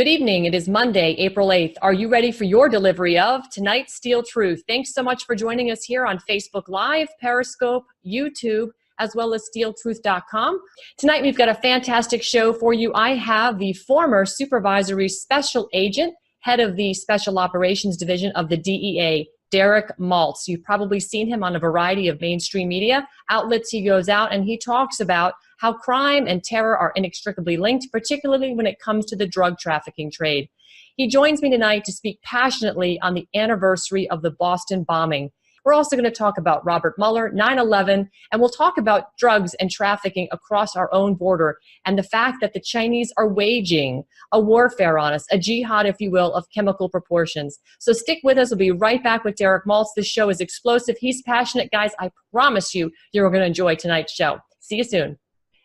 Good evening. It is Monday, April 8th. Are you ready for your delivery of tonight's Steel Truth? Thanks so much for joining us here on Facebook Live, Periscope, YouTube, as well as steeltruth.com. Tonight we've got a fantastic show for you. I have the former Supervisory Special Agent, head of the Special Operations Division of the DEA, Derek Maltz. You've probably seen him on a variety of mainstream media outlets. He goes out and he talks about how crime and terror are inextricably linked, particularly when it comes to the drug trafficking trade. He joins me tonight to speak passionately on the anniversary of the Boston bombing. We're also going to talk about Robert Mueller, 9/11, and we'll talk about drugs and trafficking across our own border and the fact that the Chinese are waging a warfare on us, a jihad, if you will, of chemical proportions. So stick with us. We'll be right back with Derek Maltz. This show is explosive. He's passionate, guys. I promise you, you're going to enjoy tonight's show. See you soon.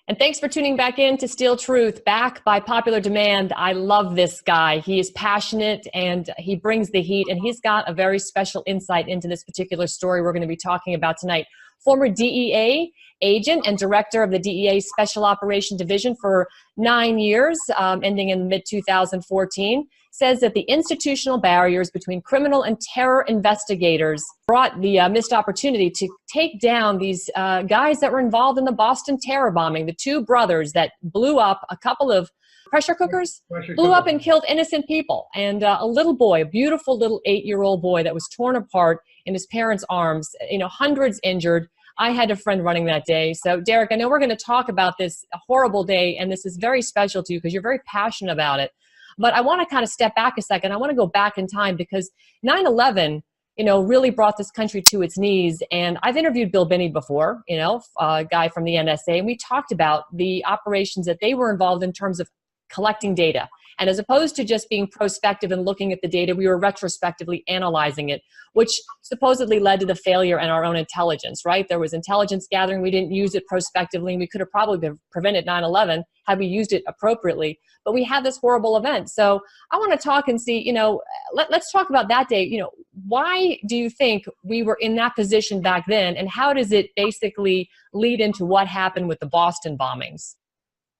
And thanks for tuning back in to Steel Truth, back by popular demand. I love this guy. He is passionate and he brings the heat, and he's got a very special insight into this particular story we're going to be talking about tonight. Former DEA agent and director of the DEA Special Operation Division for 9 years, ending in mid-2014, says that the institutional barriers between criminal and terror investigators brought the missed opportunity to take down these guys that were involved in the Boston terror bombing, the two brothers that blew up a couple of pressure cookers, blew up and killed innocent people. And a little boy, a beautiful little 8-year-old boy that was torn apart in his parents' arms, hundreds injured. I had a friend running that day. So Derek, I know we're going to talk about this horrible day, and this is very special to you because you're very passionate about it. But I want to kind of step back a second. I want to go back in time because 9/11, really brought this country to its knees. And I've interviewed Bill Binney before, a guy from the NSA, and we talked about the operations that they were involved in terms of collecting data. And as opposed to just being prospective and looking at the data, we were retrospectively analyzing it, which supposedly led to the failure in our own intelligence, right? There was intelligence gathering. We didn't use it prospectively, and we could have probably prevented 9/11 had we used it appropriately. But we had this horrible event. So I want to talk and see, let's talk about that day. Why do you think we were in that position back then, and how does it basically lead into what happened with the Boston bombings?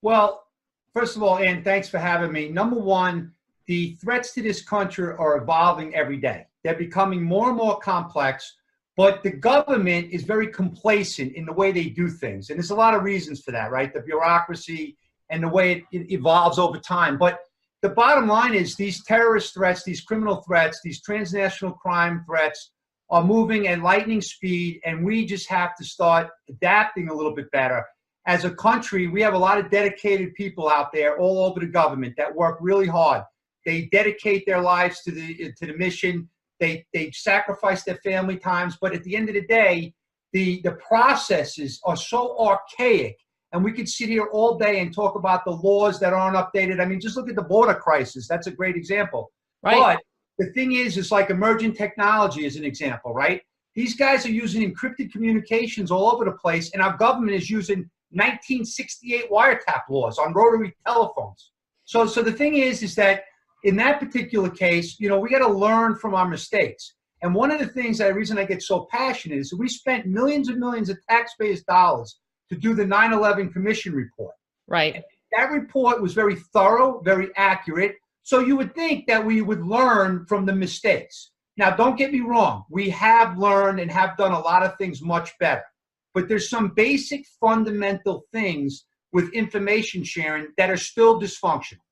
Well, first of all, Ann, thanks for having me. Number one, the threats to this country are evolving every day. They're becoming more and more complex, but the government is very complacent in the way they do things. And there's a lot of reasons for that, right? The bureaucracy and the way it evolves over time. But the bottom line is these terrorist threats, these criminal threats, these transnational crime threats are moving at lightning speed, and we just have to start adapting a little bit better. As a country, we have a lot of dedicated people out there all over the government that work really hard. They dedicate their lives to the mission. They sacrifice their family times. But at the end of the day, the processes are so archaic. And we could sit here all day and talk about the laws that aren't updated. I mean, just look at the border crisis. That's a great example. Right. But the thing is, it's like emerging technology is an example, right? These guys are using encrypted communications all over the place, and our government is using 1968 wiretap laws on rotary telephones. So the thing is that in that particular case, we got to learn from our mistakes. And one of the things, the reason I get so passionate is that we spent millions and millions of taxpayers' dollars to do the 9/11 Commission report. Right. And that report was very thorough, very accurate. So you would think that we would learn from the mistakes. Now, don't get me wrong. We have learned and have done a lot of things much better. But there's some basic fundamental things with information sharing that are still dysfunctional.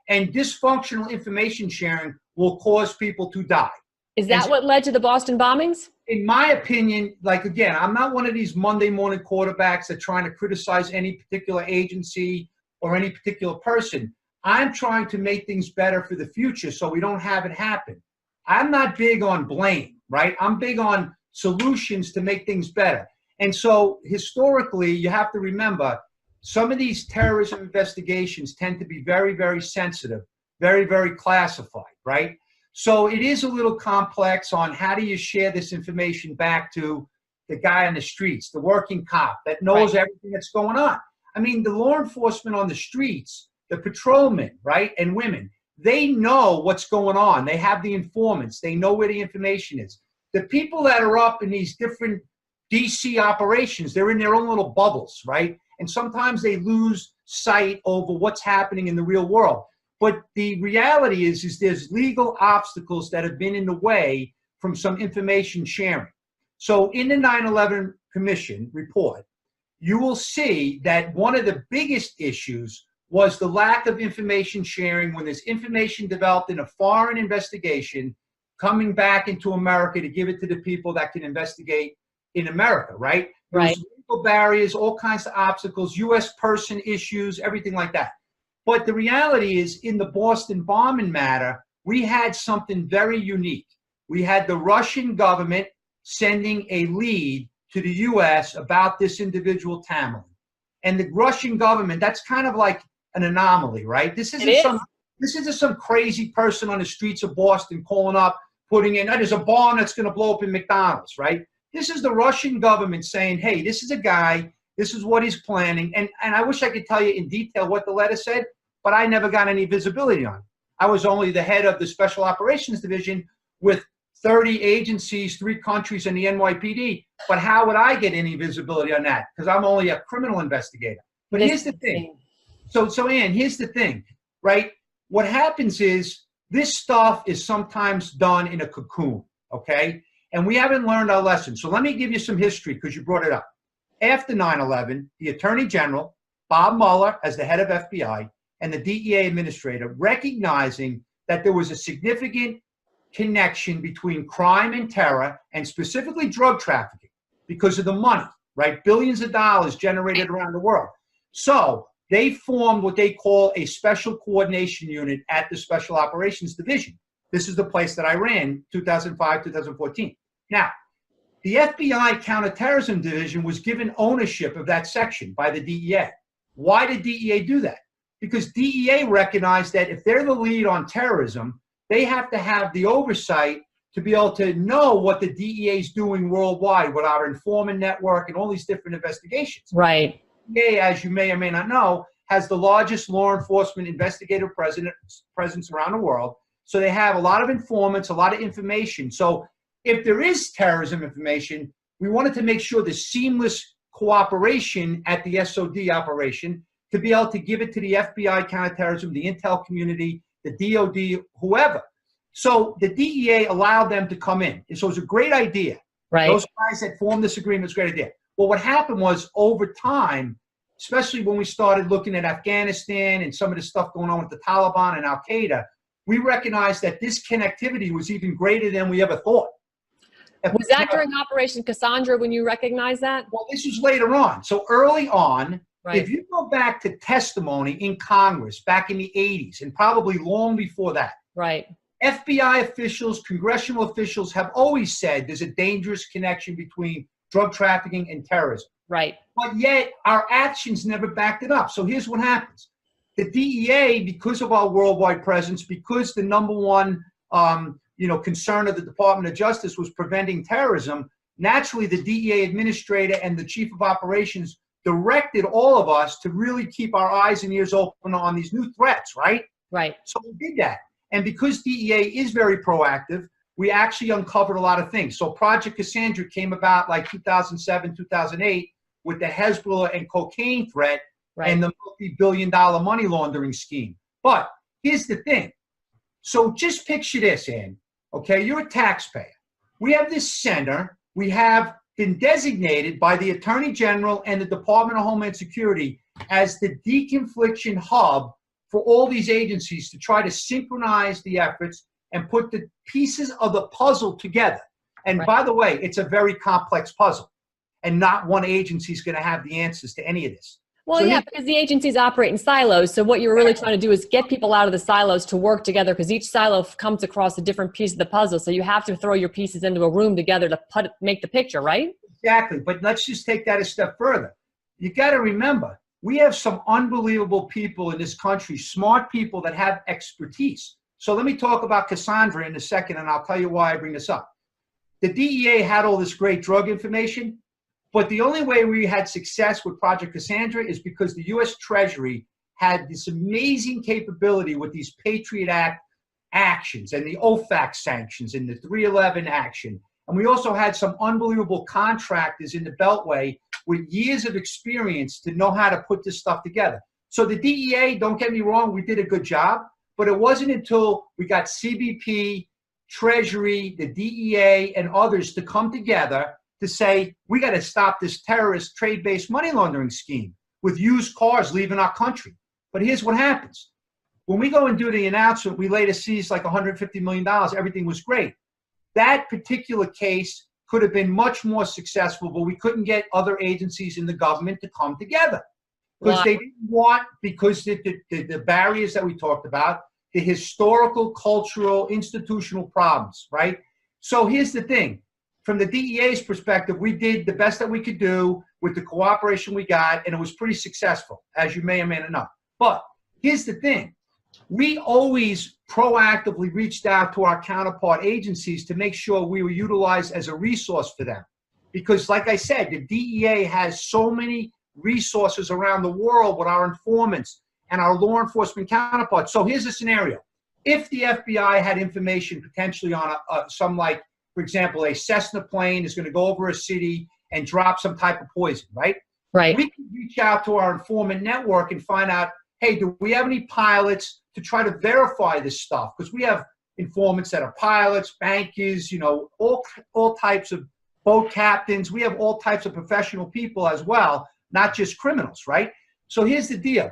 And dysfunctional information sharing will cause people to die. Is that what led to the Boston bombings? In my opinion, again, I'm not one of these Monday morning quarterbacks that trying to criticize any particular agency or any particular person. I'm trying to make things better for the future so we don't have it happen. I'm not big on blame, right? I'm big on solutions to make things better. And so historically, you have to remember, some of these terrorism investigations tend to be very, very sensitive, very, very classified, right? So it is a little complex on how do you share this information back to the guy on the streets, the working cop that knows everything that's going on. I mean, the law enforcement on the streets, the patrolmen, right, and women, they know what's going on. They have the informants. They know where the information is. The people that are up in these different DC operations, they're in their own little bubbles, right? And sometimes they lose sight over what's happening in the real world. But the reality is there's legal obstacles that have been in the way from some information sharing. So in the 9/11 Commission report, you will see that one of the biggest issues was the lack of information sharing when there's information developed in a foreign investigation coming back into America to give it to the people that can investigate in America, right? Right. There's legal barriers, all kinds of obstacles, U.S. person issues, everything like that. But the reality is, in the Boston bombing matter, we had something very unique. We had the Russian government sending a lead to the U.S. about this individual Tamerlan. And the Russian government, that's kind of like an anomaly, right? This isn't some crazy person on the streets of Boston calling up, putting in, there's a bomb that's going to blow up in McDonald's, right? This is the Russian government saying, hey, this is a guy, this is what he's planning. And I wish I could tell you in detail what the letter said, but I never got any visibility on it. I was only the head of the Special Operations Division with 30 agencies, 3 countries, and the NYPD. But how would I get any visibility on that? Because I'm only a criminal investigator. But here's the thing. So Ann, here's the thing, right? What happens is this stuff is sometimes done in a cocoon, okay? And we haven't learned our lesson. So let me give you some history because you brought it up. After 9/11, the Attorney General, Bob Mueller, as the head of FBI, and the DEA administrator, recognizing that there was a significant connection between crime and terror, and specifically drug trafficking, because of the money, right? Billions of dollars generated around the world. So they formed what they call a special coordination unit at the Special Operations Division. This is the place that I ran 2005, 2014. Now, the FBI Counterterrorism Division was given ownership of that section by the DEA. Why did DEA do that? Because DEA recognized that if they're the lead on terrorism, they have to have the oversight to be able to know what the DEA is doing worldwide with our informant network and all these different investigations. Right. DEA, as you may or may not know, has the largest law enforcement investigative presence around the world. So they have a lot of informants, a lot of information. So if there is terrorism information, we wanted to make sure there's seamless cooperation at the SOD operation to be able to give it to the FBI counterterrorism, the intel community, the DOD, whoever. So the DEA allowed them to come in. And so it was a great idea. Right. Those guys that formed this agreement was a great idea. Well, what happened was over time, especially when we started looking at Afghanistan and some of the stuff going on with the Taliban and Al-Qaeda, we recognized that this connectivity was even greater than we ever thought. Was that during Operation Cassandra when you recognized that? Well, this was later on. So early on, right. If you go back to testimony in Congress back in the 80s and probably long before that, right. FBI officials, congressional officials have always said there's a dangerous connection between drug trafficking and terrorism. Right. But yet our actions never backed it up. So here's what happens. The DEA, because of our worldwide presence, because the number one concern of the Department of Justice was preventing terrorism, naturally the DEA administrator and the chief of operations directed all of us to really keep our eyes and ears open on these new threats, right? Right. So we did that. And because DEA is very proactive, we actually uncovered a lot of things. So Project Cassandra came about like 2007, 2008 with the Hezbollah and cocaine threat, right, and the multi-billion-dollar money laundering scheme. But here's the thing. So just picture this, Ann. Okay, you're a taxpayer. We have this center. We have been designated by the Attorney General and the Department of Homeland Security as the deconfliction hub for all these agencies to try to synchronize the efforts and put the pieces of the puzzle together. And right, by the way, it's a very complex puzzle, and not one agency is going to have the answers to any of this. Well, so yeah, because the agencies operate in silos. So what you're really trying to do is get people out of the silos to work together, because each silo comes across a different piece of the puzzle. So you have to throw your pieces into a room together to make the picture, right? Exactly. But let's just take that a step further. You got to remember, we have some unbelievable people in this country, smart people that have expertise. So let me talk about Cassandra in a second, and I'll tell you why I bring this up. The DEA had all this great drug information, but the only way we had success with Project Cassandra is because the U.S. Treasury had this amazing capability with these Patriot Act actions and the OFAC sanctions and the 311 action. And we also had some unbelievable contractors in the Beltway with years of experience to know how to put this stuff together. So the DEA, don't get me wrong, we did a good job. But it wasn't until we got CBP, Treasury, the DEA, and others to come together to say, we got to stop this terrorist trade-based money laundering scheme with used cars leaving our country. But here's what happens. When we go and do the announcement, we later seized like $150 million. Everything was great. That particular case could have been much more successful, but we couldn't get other agencies in the government to come together. Because they didn't want, because the barriers that we talked about, the historical, cultural, institutional problems, right? So here's the thing. From the DEA's perspective, we did the best that we could do with the cooperation we got, and it was pretty successful, as you may or may not know. But here's the thing. We always proactively reached out to our counterpart agencies to make sure we were utilized as a resource for them. Because like I said, the DEA has so many resources around the world with our informants and our law enforcement counterparts. So here's a scenario. If the FBI had information potentially on some, like, for example, a Cessna plane is going to go over a city and drop some type of poison, right? Right. We can reach out to our informant network and find out, hey, do we have any pilots to try to verify this stuff? Because we have informants that are pilots, bankers, you know, all types of boat captains. We have all types of professional people as well, not just criminals, right? So here's the deal.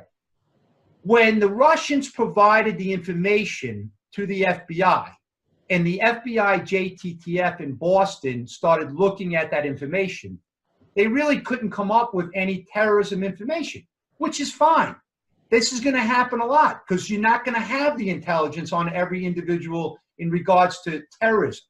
When the Russians provided the information to the FBI, and the FBI JTTF in Boston started looking at that information, they really couldn't come up with any terrorism information, which is fine. This is going to happen a lot because you're not going to have the intelligence on every individual in regards to terrorism.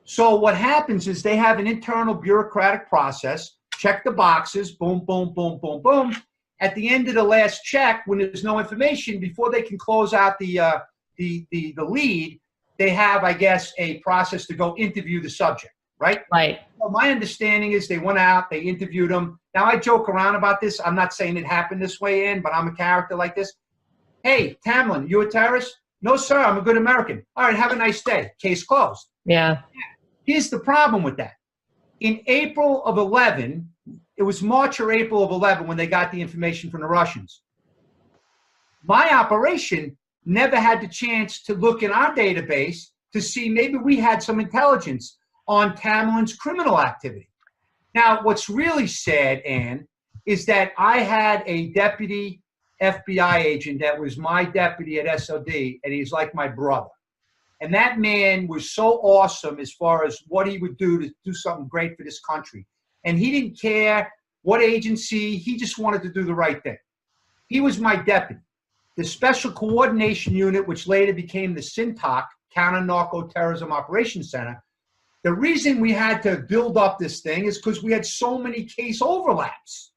So what happens is they have an internal bureaucratic process, check the boxes, boom, boom, boom, boom, boom. At the end of the last check, when there's no information, before they can close out the lead, they have, I guess, a process to go interview the subject, right? Right. Well, my understanding is they went out, they interviewed him. Now, I joke around about this. I'm not saying it happened this way, Ann, but I'm a character like this. Hey, Tamlin, you a terrorist? No, sir, I'm a good American. All right, have a nice day. Case closed. Yeah. Here's the problem with that. In April of 11, it was March or April of 11 when they got the information from the Russians. My operation never had the chance to look in our database to see maybe we had some intelligence on Tamlin's criminal activity. Now, what's really sad, Ann, is that I had a deputy FBI agent that was my deputy at SOD, and he's like my brother. And that man was so awesome as far as what he would do to do something great for this country. And he didn't care what agency, he just wanted to do the right thing. He was my deputy. The Special Coordination Unit, which later became the SINTOC, Counter-Narco-Terrorism Operations Center, the reason we had to build up this thing is because we had so many case overlaps,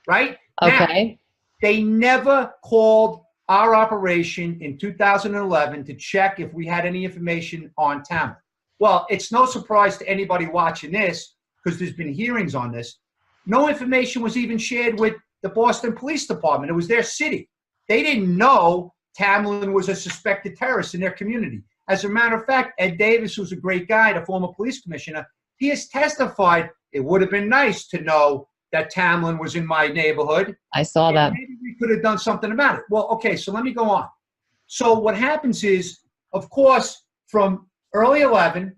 right? Okay. Now, they never called our operation in 2011 to check if we had any information on Tamlin. Well, it's no surprise to anybody watching this, because there's been hearings on this. No information was even shared with the Boston Police Department. It was their city. They didn't know Tamlin was a suspected terrorist in their community. As a matter of fact, Ed Davis, who's a great guy, the former police commissioner, he has testified it would have been nice to know that Tamlin was in my neighborhood. I saw that. Maybe we could have done something about it. Well, okay, so let me go on. So what happens is, of course, from early 11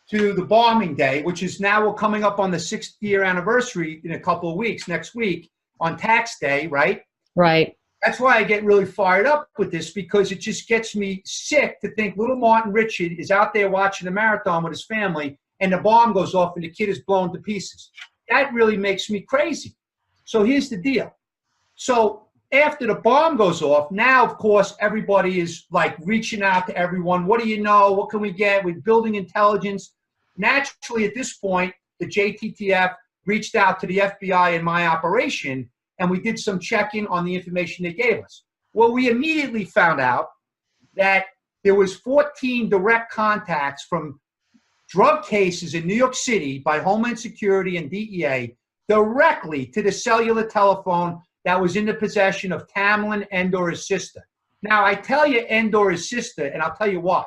to the bombing day, which is now we're coming up on the 6th year anniversary in a couple of weeks, next week, on tax day, right? Right. That's why I get really fired up with this, because it just gets me sick to think little Martin Richard is out there watching the marathon with his family and the bomb goes off and the kid is blown to pieces. That really makes me crazy. So here's the deal. So after the bomb goes off, now, of course, everybody is like reaching out to everyone. What do you know? What can we get? We're building intelligence. Naturally, at this point, the JTTF reached out to the FBI in my operation, and we did some checking on the information they gave us. Well, we immediately found out that there was 14 direct contacts from drug cases in New York City by Homeland Security and DEA directly to the cellular telephone that was in the possession of Tamlin and/or his sister. Now, I tell you and/or his sister, and I'll tell you why.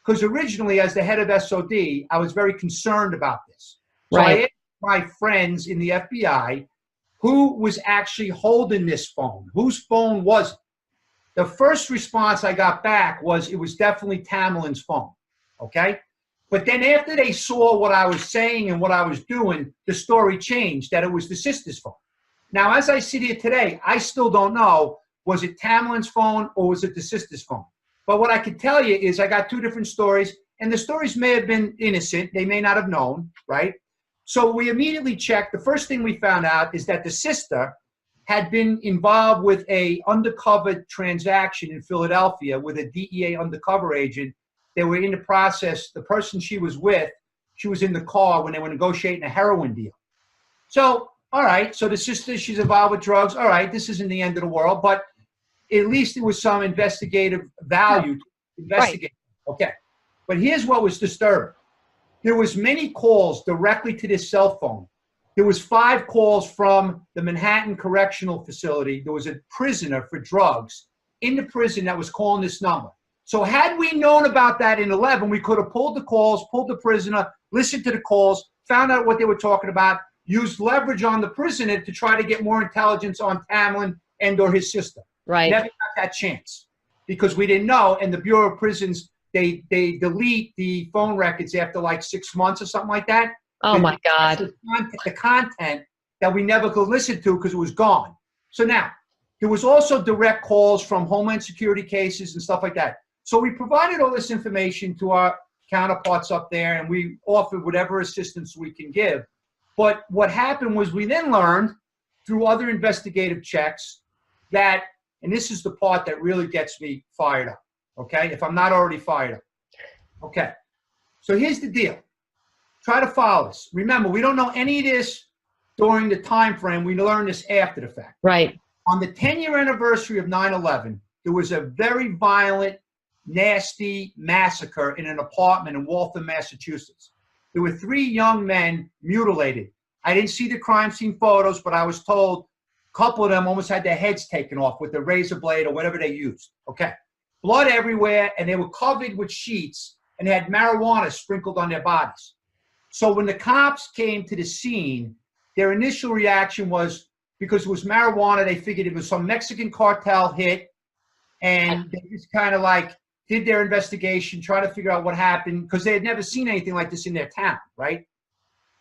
Because originally, as the head of SOD, I was very concerned about this. So Right. I asked my friends in the FBI who was actually holding this phone. Whose phone was it? The first response I got back was it was definitely Tamerlane's phone, okay? But then after they saw what I was saying and what I was doing, the story changed, that it was the sister's phone. Now, as I sit here today, I still don't know, was it Tamerlane's phone or was it the sister's phone? But what I can tell you is I got two different stories, and the stories may have been innocent. They may not have known, right? So we immediately checked. The first thing we found out is that the sister had been involved with a undercover transaction in Philadelphia with a DEA undercover agent. They were in the process. The person she was with, she was in the car when they were negotiating a heroin deal. So, all right, so the sister, she's involved with drugs. All right, this isn't the end of the world, but at least there was some investigative value to investigate. Right. Okay, but here's what was disturbing. There was many calls directly to this cell phone. There was 5 calls from the Manhattan Correctional Facility. There was a prisoner for drugs in the prison that was calling this number. So had we known about that in 11, we could have pulled the calls, pulled the prisoner, listened to the calls, found out what they were talking about, used leverage on the prisoner to try to get more intelligence on Tamerlan and or his sister. Right. Never got that chance because we didn't know. And the Bureau of Prisons, they delete the phone records after like 6 months or something like that. Oh, my God. The content that we never could listen to because it was gone. So now, there was also direct calls from Homeland Security cases and stuff like that. So we provided all this information to our counterparts up there, and we offered whatever assistance we can give. But what happened was we then learned through other investigative checks that, and this is the part that really gets me fired up, okay, if I'm not already fired up. Okay, so here's the deal. Try to follow this. Remember, we don't know any of this during the time frame. We learned this after the fact. Right. On the 10-year anniversary of 9/11, there was a very violent, nasty massacre in an apartment in Waltham, Massachusetts. There were 3 young men mutilated. I didn't see the crime scene photos, but I was told a couple of them almost had their heads taken off with a razor blade or whatever they used. Okay. Blood everywhere, and they were covered with sheets and had marijuana sprinkled on their bodies. So when the cops came to the scene, their initial reaction was, because it was marijuana, they figured it was some Mexican cartel hit, and they just kind of like did their investigation, trying to figure out what happened, because they had never seen anything like this in their town, right?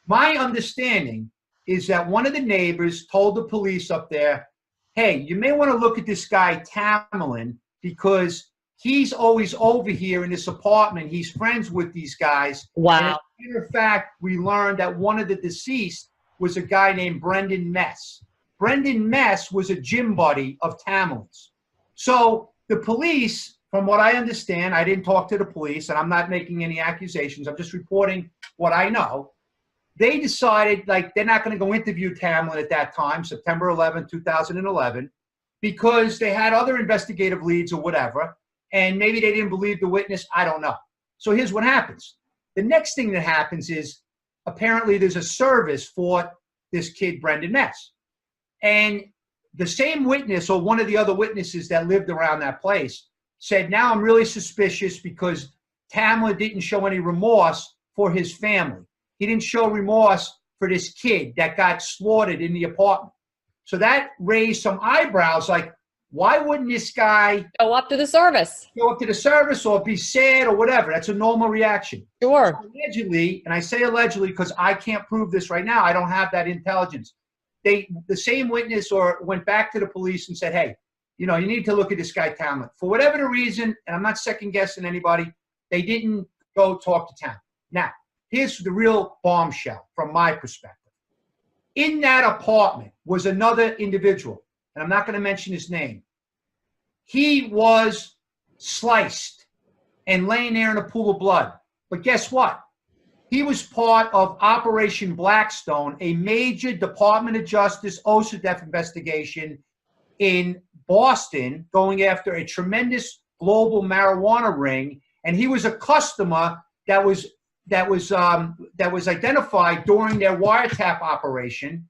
My understanding is that one of the neighbors told the police up there, hey, you may want to look at this guy Tamerlan, because he's always over here in this apartment. He's friends with these guys. Wow. And as a matter of fact, we learned that one of the deceased was a guy named Brendan Mess. Brendan Mess was a gym buddy of Tamerlan's. So the police, from what I understand, I didn't talk to the police, and I'm not making any accusations. I'm just reporting what I know. They decided, like, they're not going to go interview Tamerlan at that time, September 11, 2011, because they had other investigative leads or whatever, and maybe they didn't believe the witness. I don't know. So here's what happens. The next thing that happens is apparently there's a service for this kid, Brendan Mess. And the same witness, or one of the other witnesses that lived around that place, said, now I'm really suspicious because Tamerlan didn't show any remorse for his family. He didn't show remorse for this kid that got slaughtered in the apartment. So that raised some eyebrows, like, why wouldn't this guy go up to the service? Go up to the service or be sad or whatever? That's a normal reaction. Sure. So allegedly, and I say allegedly because I can't prove this right now, I don't have that intelligence. The same witness went back to the police and said, hey, you know, you need to look at this guy Tamerlan. For whatever the reason, and I'm not second guessing anybody, they didn't go talk to Tamerlan. Now, here's the real bombshell from my perspective. In that apartment was another individual, and I'm not going to mention his name. He was sliced and laying there in a pool of blood. But guess what? He was part of Operation Blackstone, a major Department of Justice OSHA investigation in Boston, going after a tremendous global marijuana ring. And he was a customer that was identified during their wiretap operation,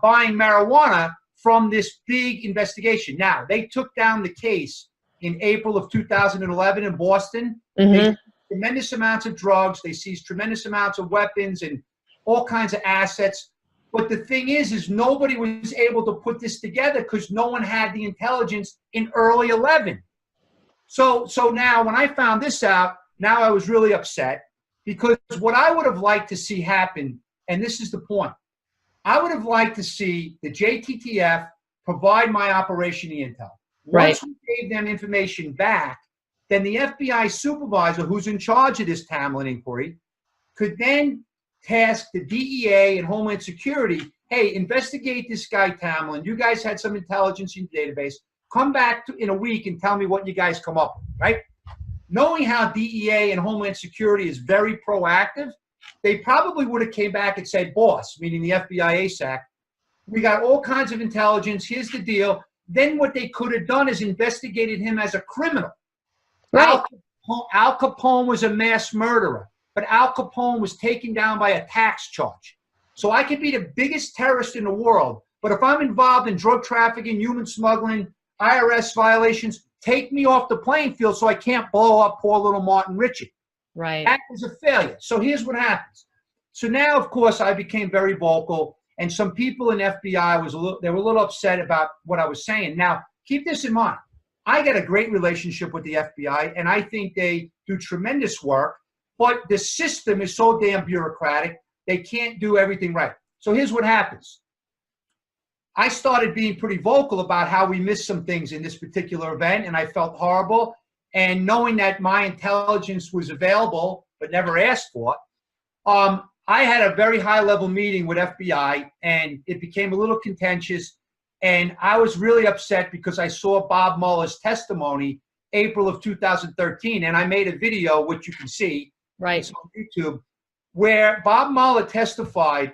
buying marijuana from this big investigation. Now, they took down the case in April of 2011 in Boston. Mm-hmm. They seized tremendous amounts of drugs. They seized tremendous amounts of weapons and all kinds of assets. But the thing is nobody was able to put this together because no one had the intelligence in early 11. So now when I found this out, now I was really upset because what I would have liked to see happen, and this is the point, I would have liked to see the JTTF provide my operation the intel. Once we gave them information back, then the FBI supervisor who's in charge of this Tamlin inquiry could then task the DEA and Homeland Security, hey, investigate this guy Tamlin. You guys had some intelligence in your database. Come back in a week and tell me what you guys come up with, right? Knowing how DEA and Homeland Security is very proactive, they probably would have came back and said, boss, meaning the FBI ASAC, we got all kinds of intelligence. Here's the deal. Then what they could have done is investigated him as a criminal. Right. Al Capone was a mass murderer, but Al Capone was taken down by a tax charge. So I could be the biggest terrorist in the world, but if I'm involved in drug trafficking, human smuggling, IRS violations, take me off the playing field so I can't blow up poor little Martin Ritchie. Right. That was a failure. So here's what happens. So now, of course, I became very vocal, and some people in FBI they were a little upset about what I was saying. Now, keep this in mind. I got a great relationship with the FBI, and I think they do tremendous work, but the system is so damn bureaucratic, they can't do everything right. So here's what happens. I started being pretty vocal about how we missed some things in this particular event, and I felt horrible. And knowing that my intelligence was available but never asked for, I had a very high-level meeting with FBI, and it became a little contentious. And I was really upset because I saw Bob Mueller's testimony April of 2013, and I made a video, which you can see it's on YouTube, where Bob Mueller testified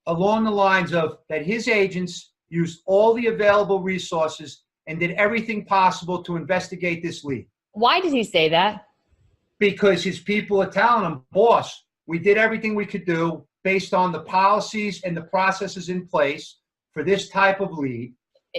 along the lines of that his agents used all the available resources and did everything possible to investigate this lead. Why did he say that? Because his people are telling him, boss, we did everything we could do based on the policies and the processes in place for this type of lead.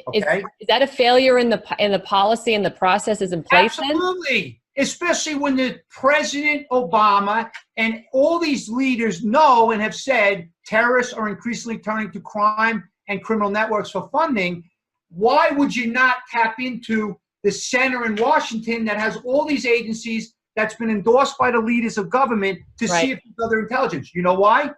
Okay? Is that a failure in the policy and the processes in place? Absolutely. Especially when the President Obama and all these leaders know and have said terrorists are increasingly turning to crime and criminal networks for funding. Why would you not tap into the center in Washington that has all these agencies that's been endorsed by the leaders of government to see if there's other intelligence? You know why?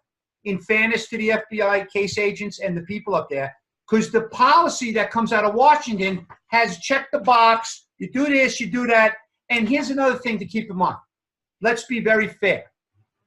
In fairness to the FBI case agents and the people up there, because the policy that comes out of Washington has checked the box. You do this, you do that. And here's another thing to keep in mind. Let's be very fair.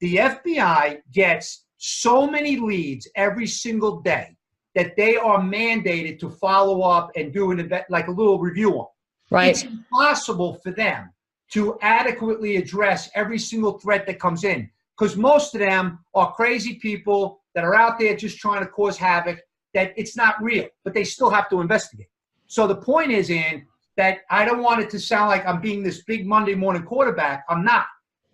The FBI gets so many leads every single day that they are mandated to follow up and do like a little review on. Right. It's impossible for them to adequately address every single threat that comes in, because most of them are crazy people that are out there just trying to cause havoc, that it's not real, but they still have to investigate. So the point is, Ann, that I don't want it to sound like I'm being this big Monday morning quarterback. I'm not,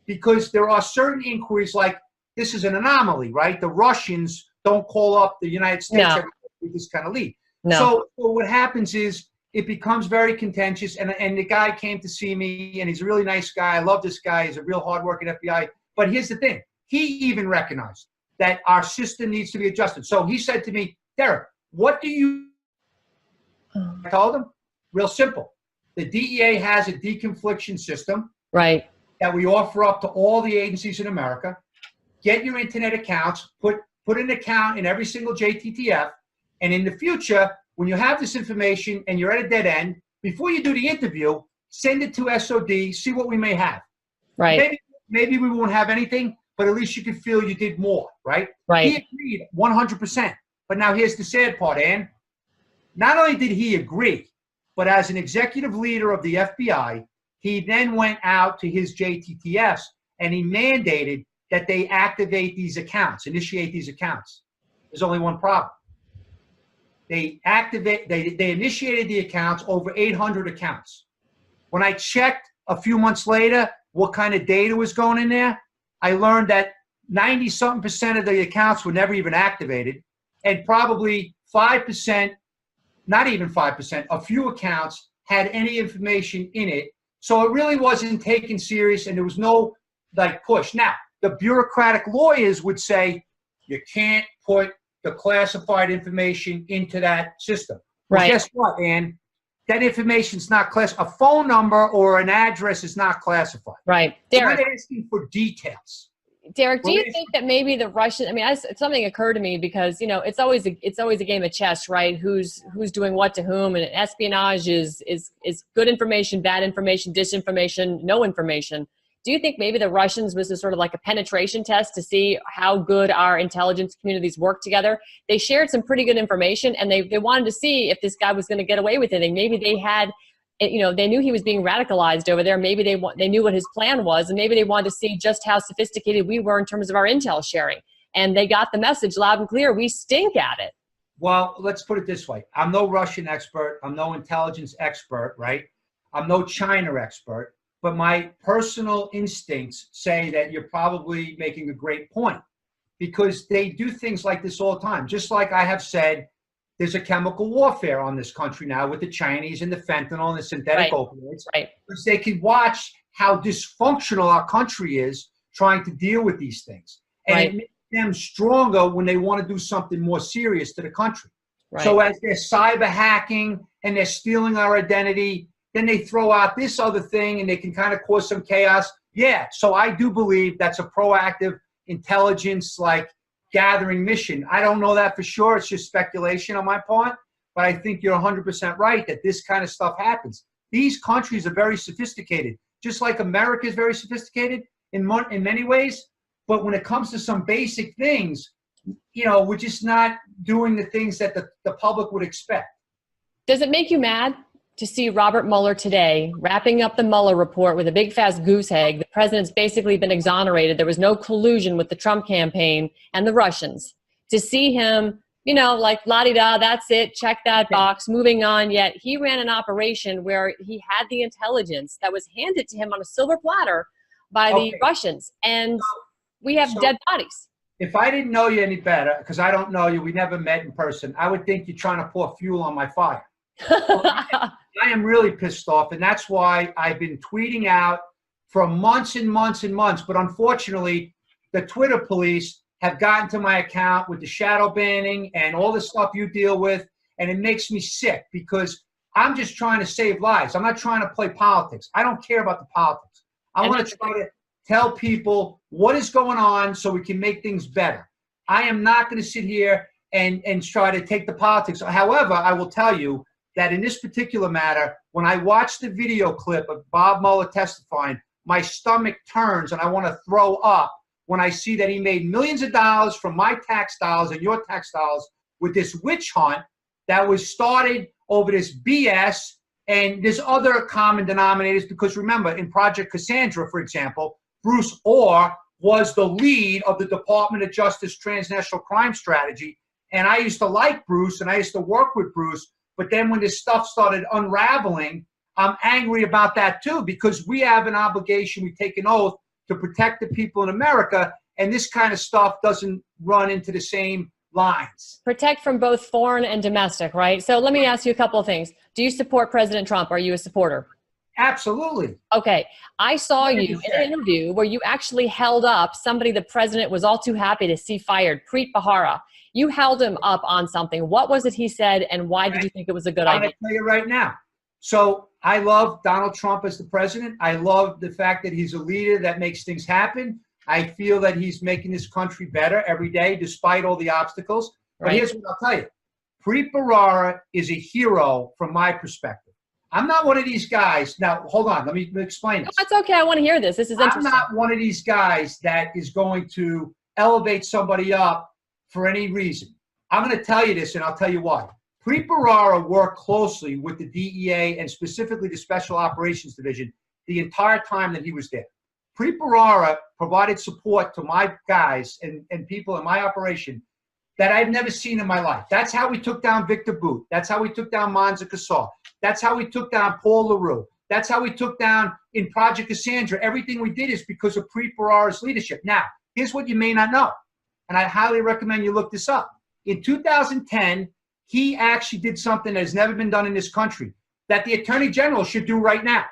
because there are certain inquiries like this is an anomaly, right? The Russians don't call up the United States every day with this kind of lead. No. So what happens is it becomes very contentious, and the guy came to see me, and he's a really nice guy. I love this guy. He's a real hardworking FBI. But here's the thing. He even recognized that our system needs to be adjusted. So he said to me, Derek, what do you... I told him, real simple. The DEA has a deconfliction system that we offer up to all the agencies in America. Get your internet accounts, put an account in every single JTTF, and in the future, when you have this information and you're at a dead end, before you do the interview, send it to SOD, see what we may have. Right. Maybe we won't have anything, but at least you can feel you did more, right? Right. He agreed 100%. But now here's the sad part, Ann. Not only did he agree, but as an executive leader of the FBI, he then went out to his JTTFs and he mandated that they activate these accounts, initiate these accounts. There's only one problem. They initiated the accounts, over 800 accounts. When I checked a few months later what kind of data was going in there, I learned that 90-something% of the accounts were never even activated, and probably 5%, not even 5%, a few accounts had any information in it. So it really wasn't taken serious, and there was no push. Now, the bureaucratic lawyers would say, you can't put the classified information into that system. Well, Right. guess what, Ann? That information's not classified. A phone number or an address is not classified. Right. They're not Derek, asking for details. Derek, do Well, you think that maybe the Russian, I mean, something occurred to me because, you know, it's always a game of chess, right? Who's doing what to whom, and espionage is good information, bad information, disinformation, no information. Do you think maybe the Russians was sort of like a penetration test to see how good our intelligence communities work together? They shared some pretty good information, and they wanted to see if this guy was going to get away with anything. Maybe they had, you know, they knew he was being radicalized over there. Maybe they knew what his plan was, and maybe they wanted to see just how sophisticated we were in terms of our intel sharing. And they got the message loud and clear. We stink at it. Well, let's put it this way. I'm no Russian expert. I'm no intelligence expert, right? I'm no China expert. But my personal instincts say that you're probably making a great point, because they do things like this all the time. Just like I have said, there's a chemical warfare on this country now with the Chinese and the fentanyl and the synthetic opioids. Right. Because they can watch how dysfunctional our country is trying to deal with these things. And it makes them stronger when they want to do something more serious to the country. Right. So as they're cyber hacking and they're stealing our identity, then they throw out this other thing and they can kind of cause some chaos. Yeah, so I do believe that's a proactive intelligence like gathering mission. I don't know that for sure. It's just speculation on my part. But I think you're 100% right that this kind of stuff happens. These countries are very sophisticated, just like America is very sophisticated in many ways. But when it comes to some basic things, you know, we're just not doing the things that the public would expect. Does it make you mad to see Robert Mueller today wrapping up the Mueller report with a big fast goose egg? The president's basically been exonerated. There was no collusion with the Trump campaign and the Russians. To see him, you know, like la-di-da, that's it, check that box, moving on. Yet he ran an operation where he had the intelligence that was handed to him on a silver platter by the Russians. And we have dead bodies. If I didn't know you any better, because I don't know you, we never met in person, I would think you're trying to pour fuel on my fire. I am really pissed off, and that's why I've been tweeting out for months and months and months. But unfortunately, the Twitter police have gotten to my account with the shadow banning and all the stuff you deal with, and it makes me sick because I'm just trying to save lives. I'm not trying to play politics. I don't care about the politics. I want to try to tell people what is going on so we can make things better. I am not going to sit here and try to take the politics. However, I will tell you that in this particular matter, when I watch the video clip of Bob Mueller testifying, my stomach turns and I want to throw up when I see that he made millions of dollars from my tax dollars and your tax dollars with this witch hunt that was started over this BS. And there's other common denominators because remember, in Project Cassandra, for example, Bruce Orr was the lead of the Department of Justice Transnational Crime Strategy. And I used to like Bruce and I used to work with Bruce. But then when this stuff started unraveling, I'm angry about that too, because we have an obligation, we take an oath to protect the people in America, and this kind of stuff doesn't run into the same lines. Protect from both foreign and domestic, right? So let me ask you a couple of things. Do you support President Trump? Are you a supporter? Absolutely. Okay. I saw you in an interview where you actually held up somebody the president was all too happy to see fired, Preet Bahara. You held him up on something. What was it he said, and why did you think it was a good idea? I'll tell you right now. So I love Donald Trump as the president. I love the fact that he's a leader that makes things happen. I feel that he's making this country better every day, despite all the obstacles. But here's what I'll tell you. Preet Bahara is a hero from my perspective. I'm not one of these guys. Now, hold on. Let me explain this. That's okay. I want to hear this. This is interesting. I'm not one of these guys that is going to elevate somebody up for any reason. I'm going to tell you this, and I'll tell you why. Preet Bahara worked closely with the DEA and specifically the Special Operations Division the entire time that he was there. Preet Bahara provided support to my guys and people in my operation that I've never seen in my life. That's how we took down Victor Boot. That's how we took down Monza Casar. That's how we took down Paul LaRue. That's how we took down in Project Cassandra. Everything we did is because of Preet Bahara's leadership. Now, here's what you may not know, and I highly recommend you look this up. In 2010, he actually did something that has never been done in this country that the Attorney General should do right now.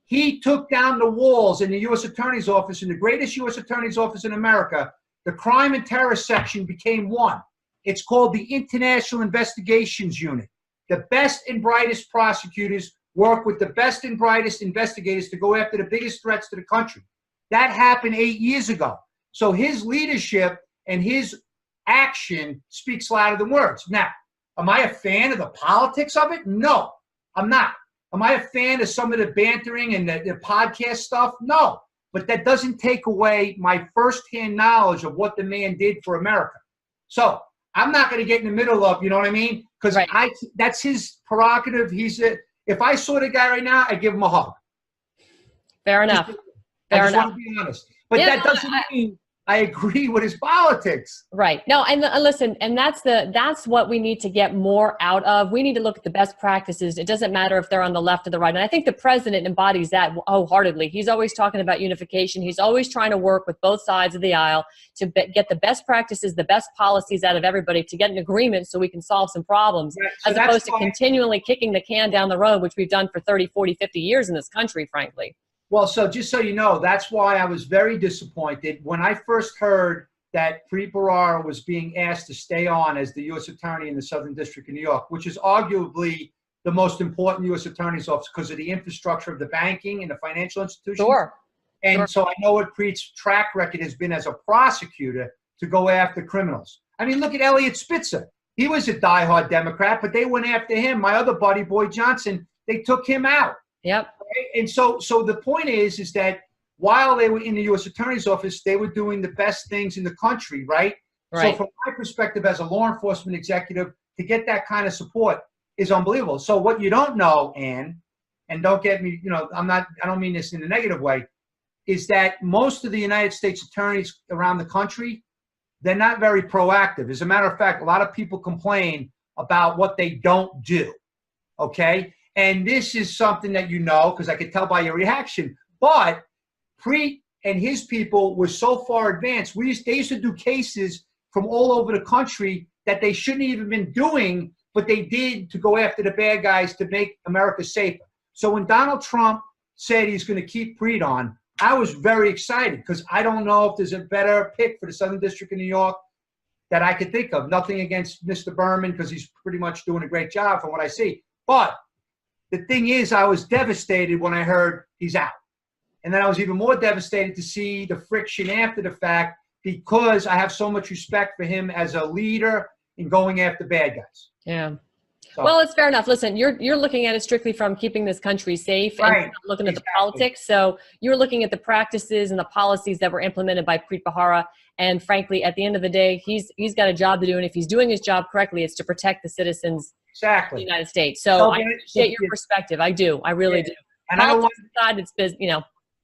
He took down the walls in the U.S. Attorney's Office, in the greatest U.S. Attorney's Office in America. The crime and terror section became one. It's called the International Investigations Unit. The best and brightest prosecutors work with the best and brightest investigators to go after the biggest threats to the country. That happened 8 years ago. So his leadership and his action speaks louder than words. Now, am I a fan of the politics of it? No, I'm not. Am I a fan of some of the bantering and the podcast stuff? No. But that doesn't take away my firsthand knowledge of what the man did for America. So I'm not going to get in the middle of, you know what I mean? Because that's his prerogative. If I saw the guy right now, I'd give him a hug. Fair enough. I just want to be honest. But that doesn't mean I agree with his politics. Right. No, and listen, and that's what we need to get more out of. We need to look at the best practices. It doesn't matter if they're on the left or the right. And I think the president embodies that wholeheartedly. He's always talking about unification. He's always trying to work with both sides of the aisle to get the best practices, the best policies out of everybody to get an agreement so we can solve some problems, right. As opposed to continually kicking the can down the road, which we've done for 30, 40, 50 years in this country, frankly. Well, so just so you know, that's why I was very disappointed when I first heard that Preet Bahara was being asked to stay on as the U.S. Attorney in the Southern District of New York, which is arguably the most important U.S. Attorney's office because of the infrastructure of the banking and the financial institutions. Sure. And so I know what Preet's track record has been as a prosecutor to go after criminals. I mean, look at Elliot Spitzer. He was a diehard Democrat, but they went after him. My other buddy, Boyd Johnson, they took him out. Yep. And so the point is that while they were in the U.S. Attorney's office, they were doing the best things in the country, right? So from my perspective as a law enforcement executive, to get that kind of support is unbelievable. So what you don't know, Ann, and don't get me, I don't mean this in a negative way, is that most of the United States attorneys around the country, they're not very proactive. As a matter of fact, a lot of people complain about what they don't do, okay? And this is something that you know, because I could tell by your reaction. But Preet and his people were so far advanced. They used to do cases from all over the country that they shouldn't even been doing, but they did to go after the bad guys to make America safer. So when Donald Trump said he's going to keep Preet on, I was very excited because I don't know if there's a better pick for the Southern District of New York that I could think of. Nothing against Mr. Berman because he's pretty much doing a great job from what I see. But the thing is, I was devastated when I heard he's out. And then I was even more devastated to see the friction after the fact because I have so much respect for him as a leader in going after bad guys. Yeah. So, well, it's fair enough. Listen, you're looking at it strictly from keeping this country safe and not looking at the politics. So you're looking at the practices and the policies that were implemented by Preet Bahara. And frankly, at the end of the day, he's got a job to do. And if he's doing his job correctly, it's to protect the citizens of the United States. So I appreciate your perspective. I do. I really do. And I don't want it's business,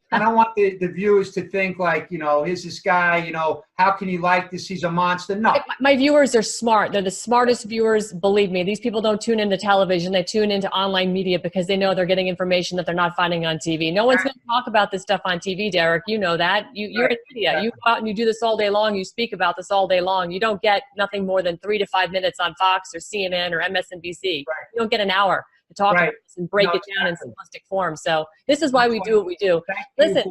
I don't want the viewers to think like, here's this guy, how can he like this? He's a monster. No. My viewers are smart. They're the smartest viewers. Believe me, these people don't tune into television. They tune into online media because they know they're getting information that they're not finding on TV. No one's going to talk about this stuff on TV, Derek. You know that. You're in media. You go out and you do this all day long. You speak about this all day long. You don't get nothing more than 3 to 5 minutes on Fox or CNN or MSNBC. You don't get an hour to talk about this and break it down in simplistic form. So this is why we do what we do. Listen.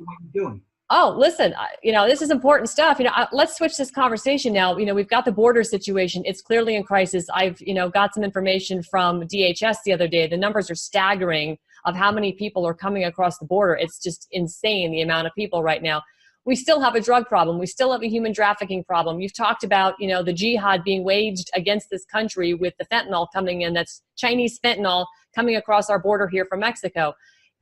Listen, this is important stuff. Let's switch this conversation now. We've got the border situation. It's clearly in crisis. I've, got some information from DHS the other day. The numbers are staggering of how many people are coming across the border. It's just insane, the amount of people right now. We still have a drug problem. We still have a human trafficking problem. You've talked about, the jihad being waged against this country with the fentanyl coming in. That's Chinese fentanyl coming across our border here from Mexico.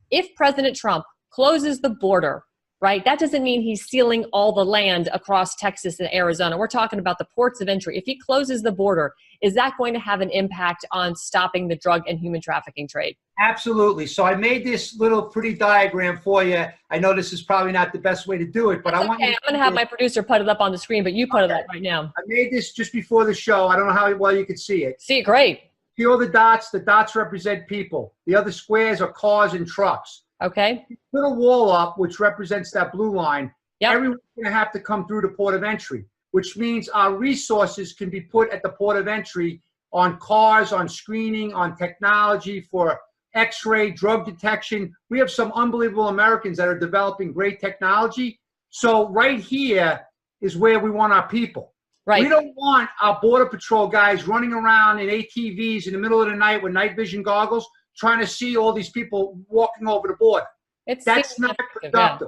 If President Trump closes the border, right, that doesn't mean he's sealing all the land across Texas and Arizona. We're talking about the ports of entry. If he closes the border, is that going to have an impact on stopping the drug and human trafficking trade? Absolutely. So I made this little pretty diagram for you. I know this is probably not the best way to do it, but I'm going to have my producer put it up on the screen, but you put it up right now. I made this just before the show. I don't know how well you can see it. See it great. See all the dots? The dots represent people. The other squares are cars and trucks. Okay. Put a wall up, which represents that blue line. Everyone's going to have to come through the port of entry, which means our resources can be put at the port of entry on cars, on screening, on technology for X-ray, drug detection. We have some unbelievable Americans that are developing great technology. So right here is where we want our people. Right. We don't want our Border Patrol guys running around in ATVs in the middle of the night with night vision goggles trying to see all these people walking over the border. That's not productive. Yeah.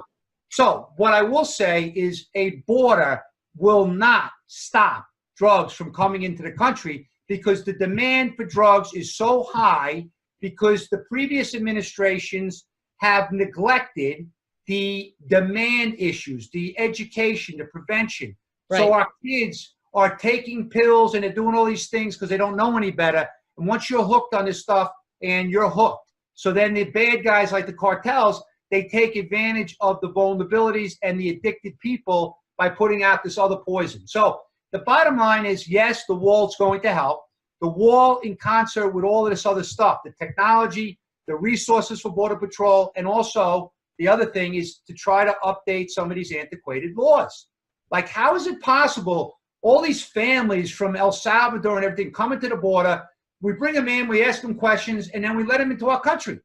So what I will say is a border will not stop drugs from coming into the country because the demand for drugs is so high because the previous administrations have neglected the demand issues, the education, the prevention. Right. So our kids are taking pills and they're doing all these things because they don't know any better. And once you're hooked on this stuff, and you're hooked. So then the bad guys like the cartels, they take advantage of the vulnerabilities and the addicted people by putting out this other poison. So the bottom line is, yes, the wall's going to help. The wall in concert with all of this other stuff, the technology, the resources for Border Patrol, and also the other thing is to try to update some of these antiquated laws. Like, how is it possible all these families from El Salvador and everything coming to the border, we bring them in, we ask them questions, and then we let them into our country?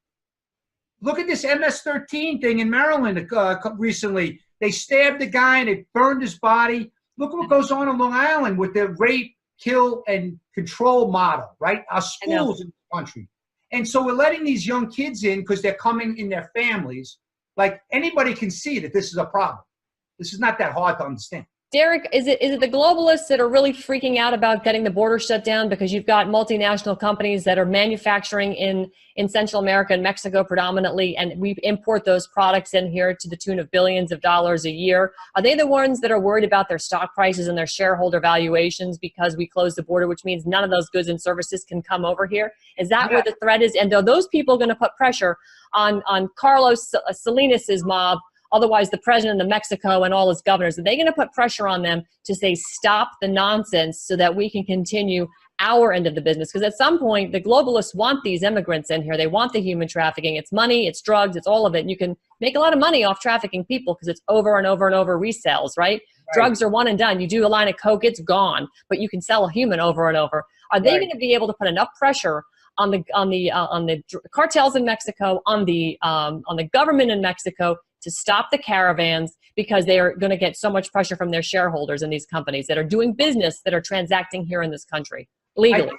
Look at this MS-13 thing in Maryland recently. They stabbed the guy and they burned his body. Look at what goes on in Long Island with the rape, kill, and control model, right? Our schools in the country. And so we're letting these young kids in because they're coming in their families. Like, anybody can see that this is a problem. This is not that hard to understand. Derek, is it the globalists that are really freaking out about getting the border shut down because you've got multinational companies that are manufacturing in Central America and Mexico predominantly, and we import those products in here to the tune of billions of dollars a year? Are they the ones that are worried about their stock prices and their shareholder valuations because we closed the border, which means none of those goods and services can come over here? Is that where the threat is? And are those people going to put pressure on Carlos Salinas's mob, otherwise the president of Mexico and all his governors? Are they going to put pressure on them to say, stop the nonsense so that we can continue our end of the business? Because at some point, the globalists want these immigrants in here. They want the human trafficking. It's money, it's drugs, it's all of it. And you can make a lot of money off trafficking people because it's over and over and over resales, right? Drugs are one and done. You do a line of coke, it's gone, but you can sell a human over and over. Are they going to be able to put enough pressure on the cartels in Mexico, on the government in Mexico, to stop the caravans, because they are going to get so much pressure from their shareholders in these companies that are doing business, that are transacting here in this country legally?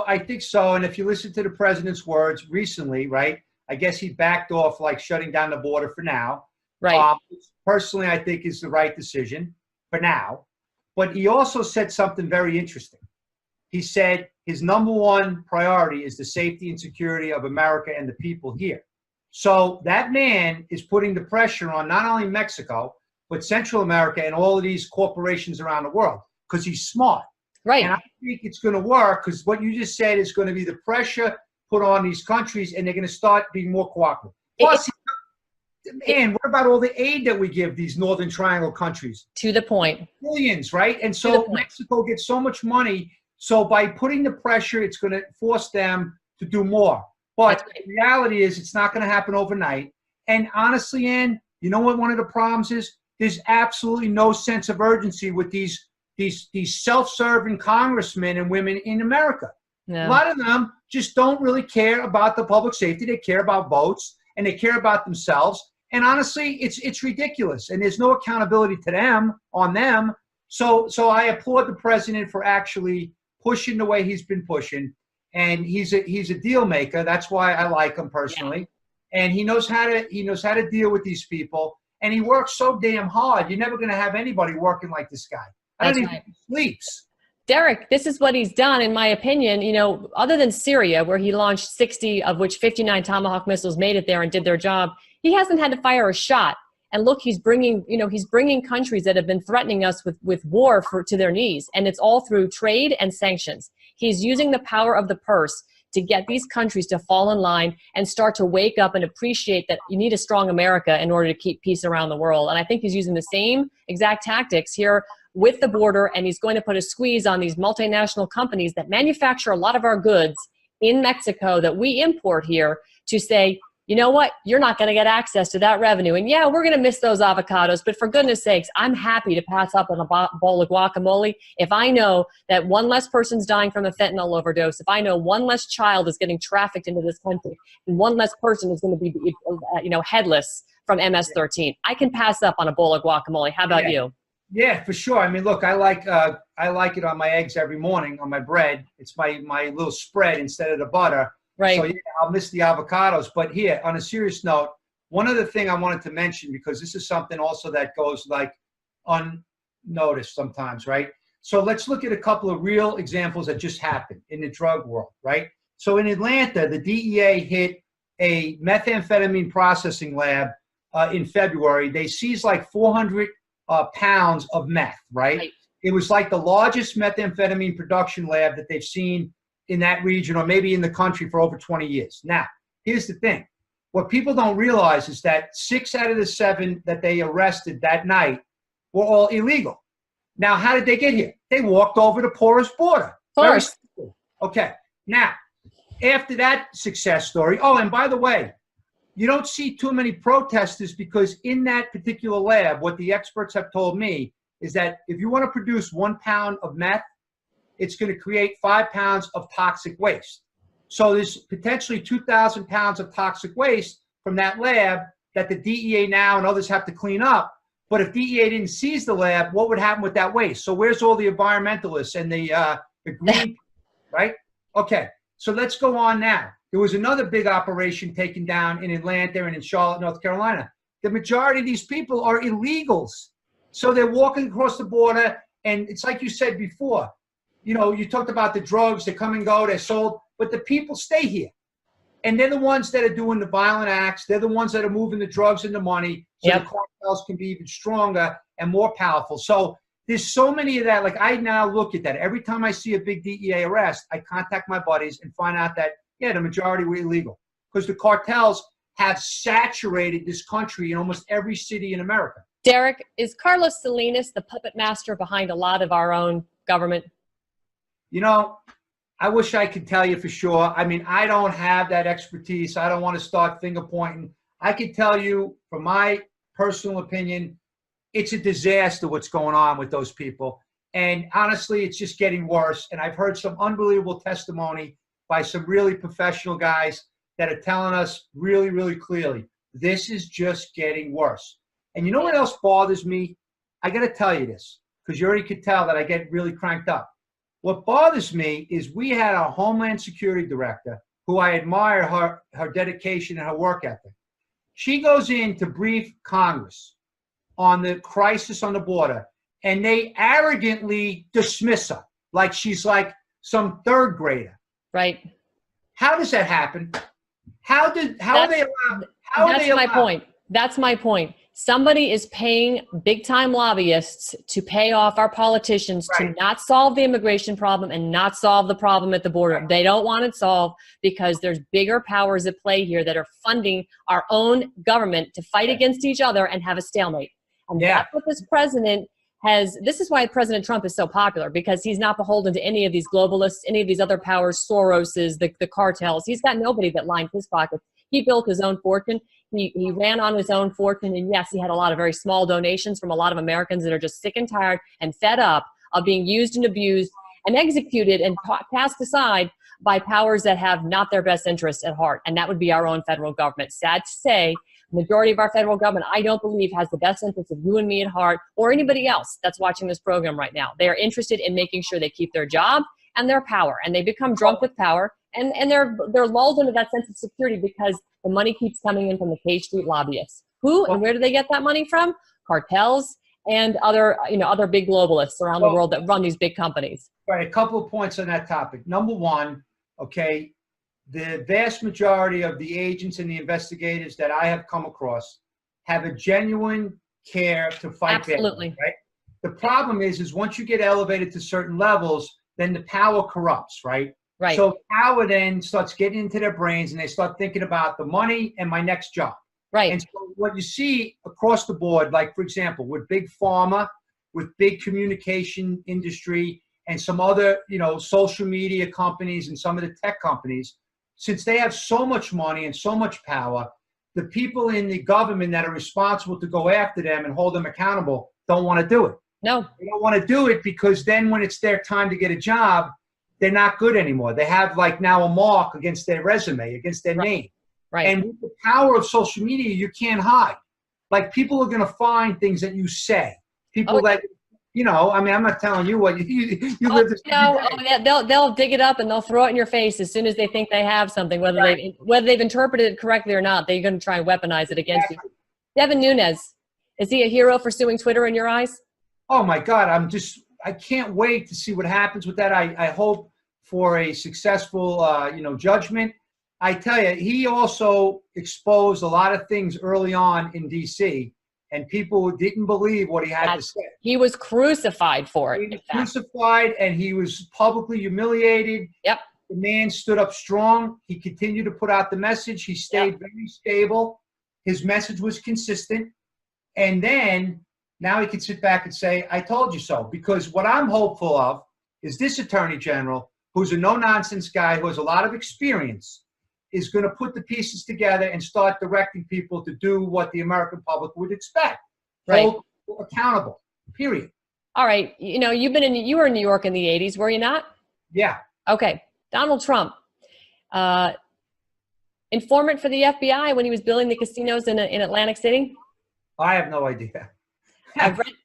I think so. And if you listen to the president's words recently, right, I guess he backed off, like, shutting down the border for now. Right. Personally, I think is the right decision for now. But he also said something very interesting. He said his number one priority is the safety and security of America and the people here. So that man is putting the pressure on not only Mexico, but Central America and all of these corporations around the world, because he's smart. Right. And I think it's going to work, because what you just said is going to be the pressure put on these countries, and they're going to start being more cooperative. Plus, man, what about all the aid that we give these Northern Triangle countries? To the point. Billions, right? And so Mexico gets so much money. So by putting the pressure, it's going to force them to do more. But the reality is, it's not going to happen overnight. And honestly, Ann, you know what one of the problems is? There's absolutely no sense of urgency with these self-serving congressmen and women in America. Yeah. A lot of them just don't really care about the public safety. They care about votes, and they care about themselves. And honestly, it's ridiculous. And there's no accountability to them, on them. So I applaud the president for actually pushing the way he's been pushing. And he's a deal maker. That's why I like him personally. Yeah. And he knows how to deal with these people. And he works so damn hard. You're never going to have anybody working like this guy. I don't even think he sleeps. Derek, this is what he's done, in my opinion. You know, other than Syria, where he launched 60, of which 59 Tomahawk missiles made it there and did their job, he hasn't had to fire a shot. And look, he's bringing countries that have been threatening us with war to their knees. And it's all through trade and sanctions. He's using the power of the purse to get these countries to fall in line and start to wake up and appreciate that you need a strong America in order to keep peace around the world. And I think he's using the same exact tactics here with the border, and he's going to put a squeeze on these multinational companies that manufacture a lot of our goods in Mexico that we import here, to say, you know what, you're not going to get access to that revenue. And yeah, we're going to miss those avocados, but for goodness sakes, I'm happy to pass up on a bowl of guacamole if I know that one less person's dying from a fentanyl overdose, if I know one less child is getting trafficked into this country, and one less person is going to be, headless from MS-13. I can pass up on a bowl of guacamole. How about you? Yeah, for sure. I mean, look, I like it on my eggs every morning on my bread. It's my little spread instead of the butter. Right. So yeah, I'll miss the avocados. But here, on a serious note, one other thing I wanted to mention, because this is something also that goes like unnoticed sometimes, right? So let's look at a couple of real examples that just happened in the drug world, right? So in Atlanta, the DEA hit a methamphetamine processing lab in February. They seized like 400 pounds of meth, right? It was like the largest methamphetamine production lab that they've seen in that region or maybe in the country for over 20 years. Now, here's the thing. What people don't realize is that 6 out of the 7 that they arrested that night were all illegal. Now, how did they get here? They walked over the porous border. Of course. Okay. Now, after that success story, oh, and by the way, you don't see too many protesters because in that particular lab, what the experts have told me is that if you want to produce 1 pound of meth, it's going to create 5 pounds of toxic waste. So there's potentially 2,000 pounds of toxic waste from that lab that the DEA now and others have to clean up. But if DEA didn't seize the lab, what would happen with that waste? So where's all the environmentalists and the green, right? Okay, so let's go on now. There was another big operation taken down in Atlanta and in Charlotte, North Carolina. The majority of these people are illegals. So they're walking across the border, and it's like you said before, you know, you talked about the drugs, they come and go, they're sold, but the people stay here. And they're the ones that are doing the violent acts. They're the ones that are moving the drugs and the money. So the cartels can be even stronger and more powerful. So there's so many of that. Like I now look at that. Every time I see a big DEA arrest, I contact my buddies and find out that, yeah, the majority were illegal. Because the cartels have saturated this country in almost every city in America. Derek, is Carlos Salinas the puppet master behind a lot of our own government? You know, I wish I could tell you for sure. I mean, I don't have that expertise. I don't want to start finger pointing. I can tell you from my personal opinion, it's a disaster what's going on with those people. And honestly, it's just getting worse. And I've heard some unbelievable testimony by some really professional guys that are telling us really, really clearly, this is just getting worse. And you know what else bothers me? I got to tell you this, because you already could tell that I get really cranked up. What bothers me is we had a Homeland Security director who I admire her dedication and her work ethic. She goes in to brief Congress on the crisis on the border, and they arrogantly dismiss her like she's like some third grader. Right. How does that happen? How are they allowed? That's my point. That's my point. Somebody is paying big-time lobbyists to pay off our politicians to not solve the immigration problem and not solve the problem at the border. They don't want it solved because there's bigger powers at play here that are funding our own government to fight against each other and have a stalemate. And that's what this president has. This is why President Trump is so popular, because he's not beholden to any of these globalists, any of these other powers, Soroses, the cartels. He's got nobody that lined his pockets. He built his own fortune. He ran on his own fortune. And yes, he had a lot of very small donations from a lot of Americans that are just sick and tired and fed up of being used and abused and executed and passed aside by powers that have not their best interests at heart. And that would be our own federal government. Sad to say, the majority of our federal government, I don't believe, has the best interests of you and me at heart or anybody else that's watching this program right now. They are interested in making sure they keep their job and their power. And they become drunk with power. And they're lulled into that sense of security because the money keeps coming in from the K Street lobbyists. Who and where do they get that money from? Cartels and other big globalists around the world that run these big companies. Right. A couple of points on that topic. Number one, okay, the vast majority of the agents and the investigators that I have come across have a genuine care to fight back. Absolutely. Right. The problem is once you get elevated to certain levels, then the power corrupts, right? Right. So power then starts getting into their brains and they start thinking about the money and my next job. Right. And so what you see across the board, like for example, with big pharma, with big communication industry and some other, social media companies and some of the tech companies, since they have so much money and so much power, the people in the government that are responsible to go after them and hold them accountable don't want to do it. No. They don't want to do it because then when it's their time to get a job, they're not good anymore. They have like now a mark against their resume, against their name. Right. And with the power of social media, you can't hide. Like people are going to find things that you say. People that I mean, I'm not telling you what you live this. No, they'll dig it up and they'll throw it in your face as soon as they think they have something, whether they've interpreted it correctly or not. They're going to try and weaponize it against you. Devin Nunes, is he a hero for suing Twitter in your eyes? Oh my God, I can't wait to see what happens with that. I hope for a successful, judgment. I tell you, he also exposed a lot of things early on in D.C., and people didn't believe what he had to say. He was crucified for it. He was crucified, and he was publicly humiliated. Yep. The man stood up strong. He continued to put out the message. He stayed very stable. His message was consistent. And then now he can sit back and say, I told you so. Because what I'm hopeful of is this attorney general, who's a no-nonsense guy, who has a lot of experience, is going to put the pieces together and start directing people to do what the American public would expect. Right. Hold accountable, period. All right. You were in New York in the 80s, were you not? Yeah. Okay. Donald Trump, informant for the FBI when he was building the casinos in Atlantic City? I have no idea.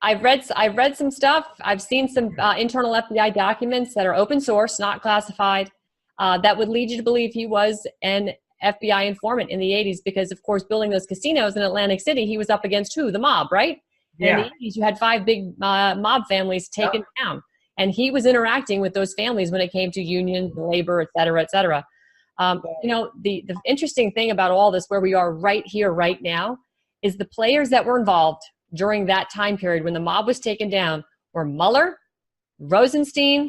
I've read some stuff. I've seen some internal FBI documents that are open source, not classified, that would lead you to believe he was an FBI informant in the 80s because, of course, building those casinos in Atlantic City, he was up against who? The mob, right? Yeah. In the 80s, you had 5 big mob families taken down. And he was interacting with those families when it came to unions, labor, et cetera, et cetera. The interesting thing about all this, where we are right here, right now, is the players that were involved during that time period when the mob was taken down were Mueller, Rosenstein,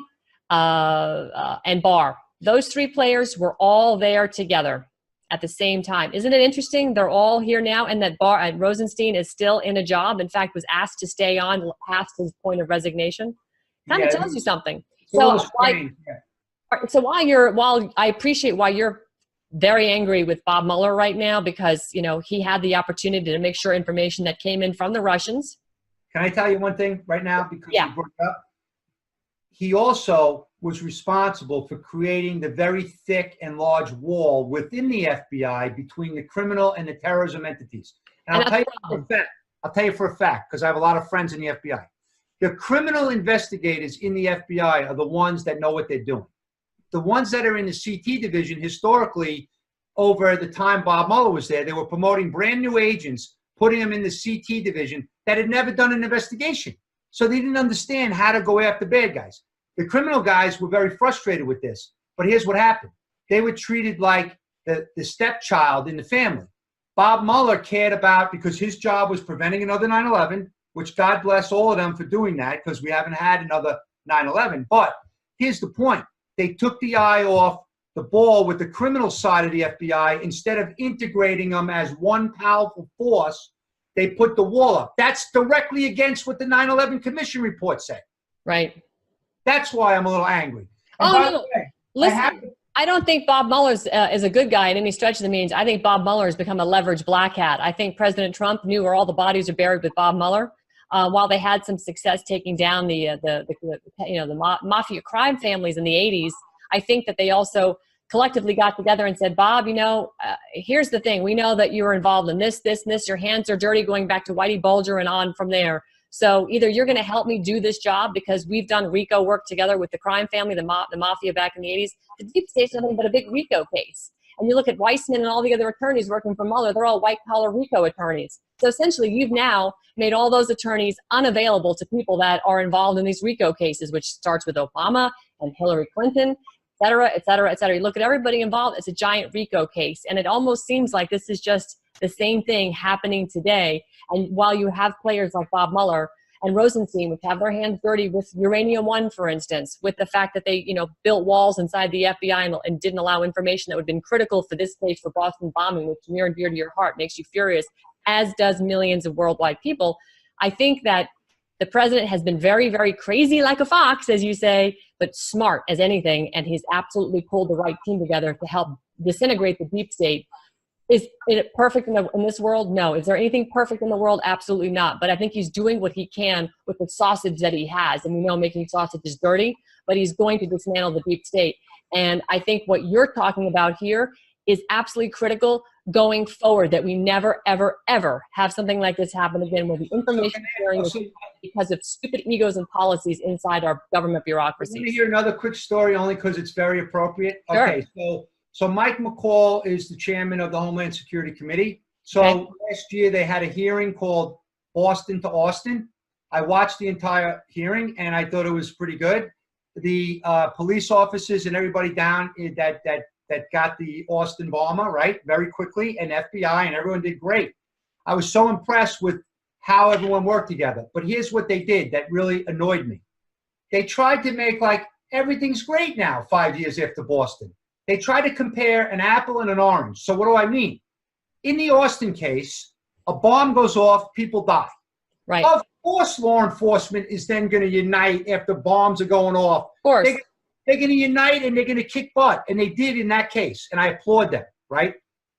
and Barr. Those 3 players were all there together at the same time. Isn't it interesting? They're all here now, and that Barr and Rosenstein is still in a job. In fact, was asked to stay on past his point of resignation. Kind of tells you something. So while I appreciate why you're very angry with Bob Mueller right now, because he had the opportunity to make sure information that came in from the Russians. Can I tell you one thing right now? Because you brought it up. He also was responsible for creating the very thick and large wall within the FBI between the criminal and the terrorism entities. And I'll tell you for a fact, because I have a lot of friends in the FBI. The criminal investigators in the FBI are the ones that know what they're doing. The ones that are in the CT division, historically, over the time Bob Mueller was there, they were promoting brand new agents, putting them in the CT division that had never done an investigation. So they didn't understand how to go after bad guys. The criminal guys were very frustrated with this. But here's what happened. They were treated like the stepchild in the family. Bob Mueller cared about, because his job was preventing another 9/11, which God bless all of them for doing that, because we haven't had another 9/11. But here's the point. They took the eye off the ball with the criminal side of the FBI. Instead of integrating them as one powerful force, they put the wall up. That's directly against what the 9/11 Commission report said. Right. That's why I'm a little angry. Listen, I don't think Bob Mueller is a good guy in any stretch of the means. I think Bob Mueller has become a leveraged black hat. I think President Trump knew where all the bodies are buried with Bob Mueller. While they had some success taking down the mafia crime families in the 80s, I think that they also collectively got together and said, Bob, here's the thing. We know that you were involved in this, and this. Your hands are dirty, going back to Whitey Bulger and on from there. So either you're going to help me do this job, because we've done RICO work together with the crime family, the mafia back in the 80s. The deep state's nothing but a big RICO case. And you look at Weissman and all the other attorneys working for Mueller, they're all white-collar RICO attorneys. So essentially, you've now made all those attorneys unavailable to people that are involved in these RICO cases, which starts with Obama and Hillary Clinton, et cetera, et cetera, et cetera. You look at everybody involved, it's a giant RICO case. And it almost seems like this is just the same thing happening today. And while you have players like Bob Mueller and Rosenstein, which have their hands dirty with Uranium One, for instance, with the fact that they, built walls inside the FBI and didn't allow information that would have been critical for this case for Boston bombing, which near and dear to your heart, makes you furious, as does millions of worldwide people. I think that the president has been very, very crazy like a fox, as you say, but smart as anything, and he's absolutely pulled the right team together to help disintegrate the deep state. Is it perfect in this world? No. Is there anything perfect in the world? Absolutely not. But I think he's doing what he can with the sausage that he has. And we know making sausage is dirty, but he's going to dismantle the deep state. And I think what you're talking about here is absolutely critical going forward, that we never, ever, ever have something like this happen again, where the information sharing is because of stupid egos and policies inside our government bureaucracies. Let me hear another quick story, only because it's very appropriate. Sure. Okay, so Mike McCall is the chairman of the Homeland Security Committee. So last year they had a hearing called Boston to Austin. I watched the entire hearing and I thought it was pretty good. The police officers and everybody down that got the Austin bomber, right, very quickly, and FBI, and everyone did great. I was so impressed with how everyone worked together. But here's what they did that really annoyed me. They tried to make like everything's great now 5 years after Boston. They tried to compare an apple and an orange. So what do I mean? In the Austin case, a bomb goes off, people die. Right. Of course, law enforcement is then going to unite after bombs are going off. Of course. They're going to unite and they're going to kick butt. And they did in that case. And I applaud them, right?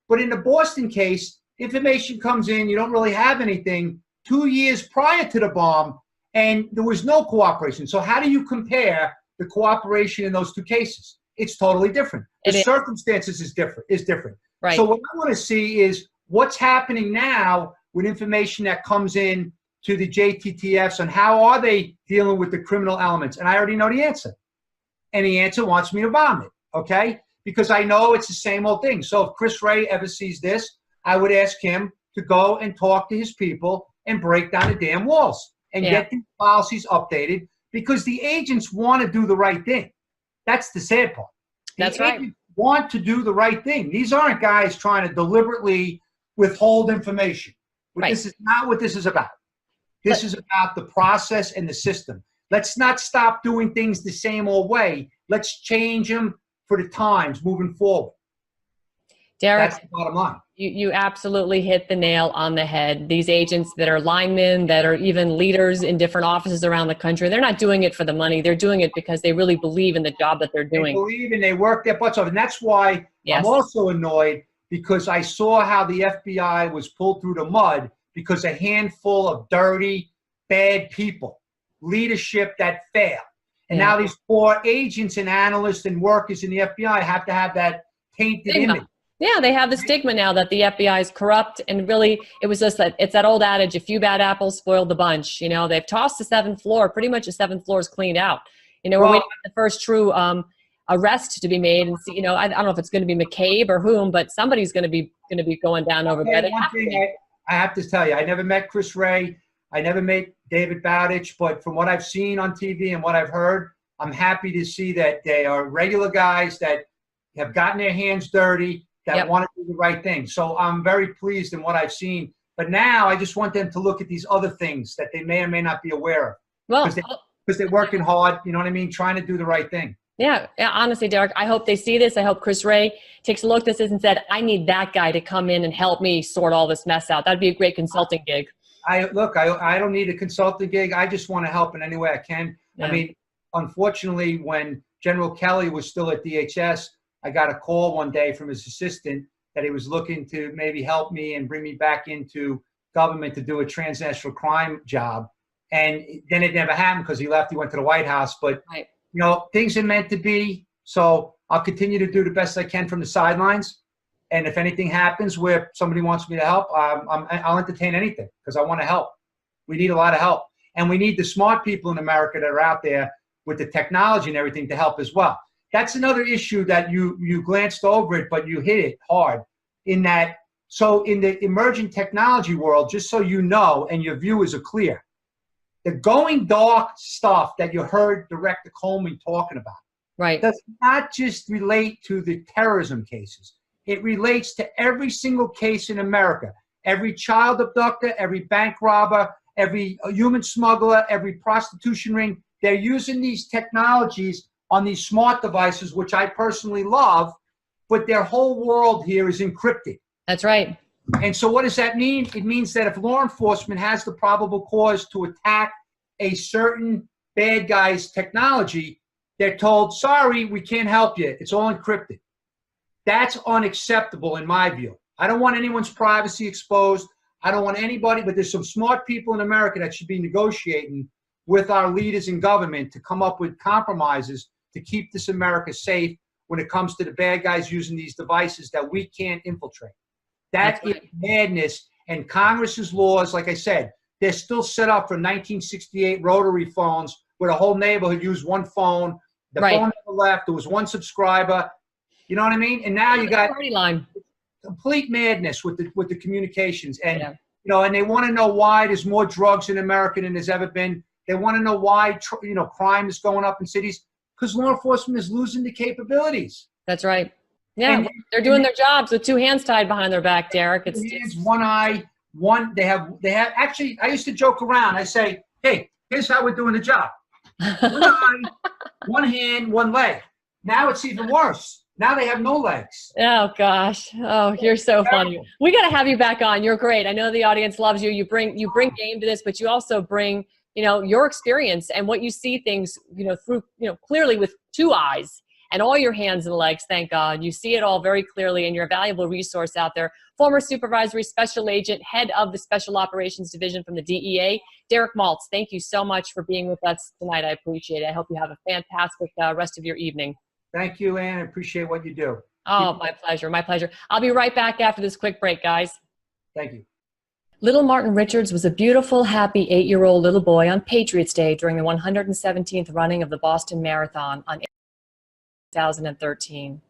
But in the Boston case, information comes in, you don't really have anything 2 years prior to the bomb, and there was no cooperation. So how do you compare the cooperation in those two cases? It's totally different. The circumstances is different. Right. So what I want to see is what's happening now with information that comes in to the JTTFs and how are they dealing with the criminal elements? And I already know the answer. And the answer wants me to vomit, okay? Because I know it's the same old thing. So if Chris Wray ever sees this, I would ask him to go and talk to his people and break down the damn walls and get the policies updated, because the agents want to do the right thing. That's the sad part. That's the right. agents want to do the right thing. These aren't guys trying to deliberately withhold information. This is not what this is about. This is about the process and the system. Let's not stop doing things the same old way. Let's change them for the times moving forward. Derek, that's the bottom line. You absolutely hit the nail on the head. These agents that are linemen, that are even leaders in different offices around the country, they're not doing it for the money. They're doing it because they really believe in the job that they're doing. They believe and they work their butts off. And that's why I'm also annoyed, because I saw how the FBI was pulled through the mud because a handful of dirty, bad people, leadership that failed. And now these poor agents and analysts and workers in the FBI have to have that tainted image. Yeah, they have the stigma now that the FBI is corrupt, and really it was just that, it's that old adage, a few bad apples spoil the bunch. You know, they've tossed the seventh floor, pretty much the seventh floor is cleaned out. You know, we're waiting for the first true arrest to be made, and see, you know, I don't know if it's going to be McCabe or whom, but somebody's going to be going down over there. One thing I have to tell you, I never met Chris Wray, I never met David Bowditch, but from what I've seen on TV and what I've heard, I'm happy to see that they are regular guys that have gotten their hands dirty, that want to do the right thing. So I'm very pleased in what I've seen. But now I just want them to look at these other things that they may or may not be aware of. Well, because they're working hard, you know what I mean, trying to do the right thing. Yeah, honestly, Derek, I hope they see this. I hope Chris Wray takes a look at this and said, I need that guy to come in and help me sort all this mess out. That'd be a great consulting gig. I don't need a consulting gig. I just want to help in any way I can. Yeah. I mean, unfortunately, when General Kelly was still at DHS, I got a call one day from his assistant that he was looking to maybe help me and bring me back into government to do a transnational crime job. And then it never happened because he left. He went to the White House. But, you know, things are meant to be. So I'll continue to do the best I can from the sidelines. And if anything happens where somebody wants me to help, I'll entertain anything because I want to help. We need a lot of help. And we need the smart people in America that are out there with the technology and everything to help as well. That's another issue that you glanced over it, but you hit it hard in that. So in the emerging technology world, just so you know, and your viewers are clear, the going dark stuff that you heard Director Coleman talking about does not just relate to the terrorism cases. It relates to every single case in America, every child abductor, every bank robber, every human smuggler, every prostitution ring. They're using these technologies on these smart devices, which I personally love, but their whole world here is encrypted. That's right. And so what does that mean? It means that if law enforcement has the probable cause to attack a certain bad guy's technology, they're told, sorry, we can't help you. It's all encrypted. That's unacceptable in my view. I don't want anyone's privacy exposed. I don't want anybody, but there's some smart people in America that should be negotiating with our leaders in government to come up with compromises to keep this America safe when it comes to the bad guys using these devices that we can't infiltrate. That is madness. And Congress's laws, like I said, they're still set up for 1968 rotary phones where the whole neighborhood used one phone. The phone never left. There was one subscriber. You know what I mean? And now you got complete madness with the communications. And you know, and they want to know why there's more drugs in America than there's ever been. They want to know why crime is going up in cities, because law enforcement is losing the capabilities. That's right. Yeah, and they're doing their jobs with two hands tied behind their back, Derek. It's one eye, one. They have. Actually, I used to joke around. I say, hey, here's how we're doing the job. One eye, one hand, one leg. Now it's even worse. Now they have no legs. Oh, gosh. Oh, you're so funny. We got to have you back on. You're great. I know the audience loves you. You bring game to this, but you also bring, your experience and what you see things, through, clearly with two eyes and all your hands and legs. Thank God. You see it all very clearly, and you're a valuable resource out there. Former Supervisory Special Agent, head of the Special Operations Division from the DEA, Derek Maltz. Thank you so much for being with us tonight. I appreciate it. I hope you have a fantastic rest of your evening. Thank you, Ann. I appreciate what you do. Oh, my pleasure. My pleasure. I'll be right back after this quick break, guys. Thank you. Little Martin Richards was a beautiful, happy 8-year-old little boy on Patriots Day during the 117th running of the Boston Marathon on 2013.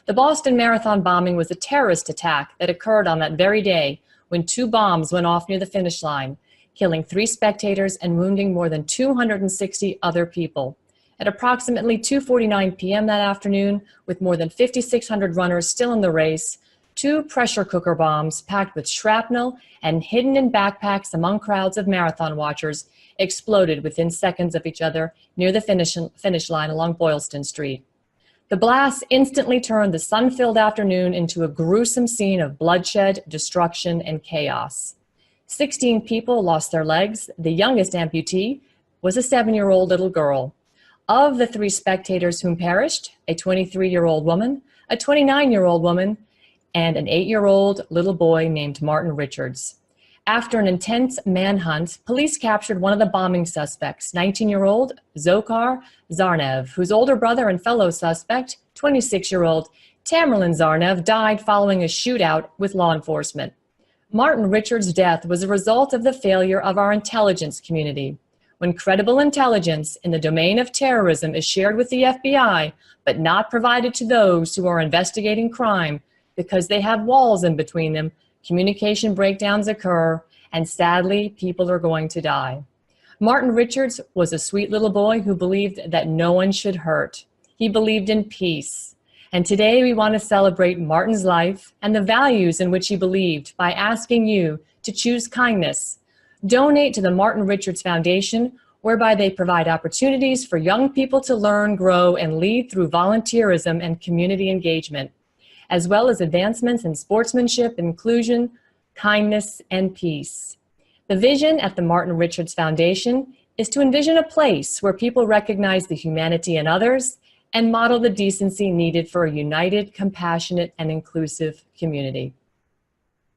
The Boston Marathon bombing was a terrorist attack that occurred on that very day when 2 bombs went off near the finish line, killing 3 spectators and wounding more than 260 other people. At approximately 2:49 p.m. that afternoon, with more than 5,600 runners still in the race, 2 pressure cooker bombs packed with shrapnel and hidden in backpacks among crowds of marathon watchers exploded within seconds of each other near the finish line along Boylston Street. The blast instantly turned the sun-filled afternoon into a gruesome scene of bloodshed, destruction, and chaos. 16 people lost their legs. The youngest amputee was a 7-year-old little girl. Of the 3 spectators whom perished, a 23-year-old woman, a 29-year-old woman, and an 8-year-old little boy named Martin Richards. After an intense manhunt, police captured one of the bombing suspects, 19-year-old Dzhokhar Zarnev, whose older brother and fellow suspect, 26-year-old Tamerlan Zarnev, died following a shootout with law enforcement. Martin Richards' death was a result of the failure of our intelligence community. When credible intelligence in the domain of terrorism is shared with the FBI, but not provided to those who are investigating crime because they have walls in between them, communication breakdowns occur, and sadly, people are going to die. Martin Richards was a sweet little boy who believed that no one should hurt. He believed in peace. And today we want to celebrate Martin's life and the values in which he believed by asking you to choose kindness. Donate to the Martin Richards Foundation, whereby they provide opportunities for young people to learn, grow, and lead through volunteerism and community engagement, as well as advancements in sportsmanship, inclusion, kindness, and peace. The vision at the Martin Richards Foundation is to envision a place where people recognize the humanity in others and model the decency needed for a united, compassionate, and inclusive community.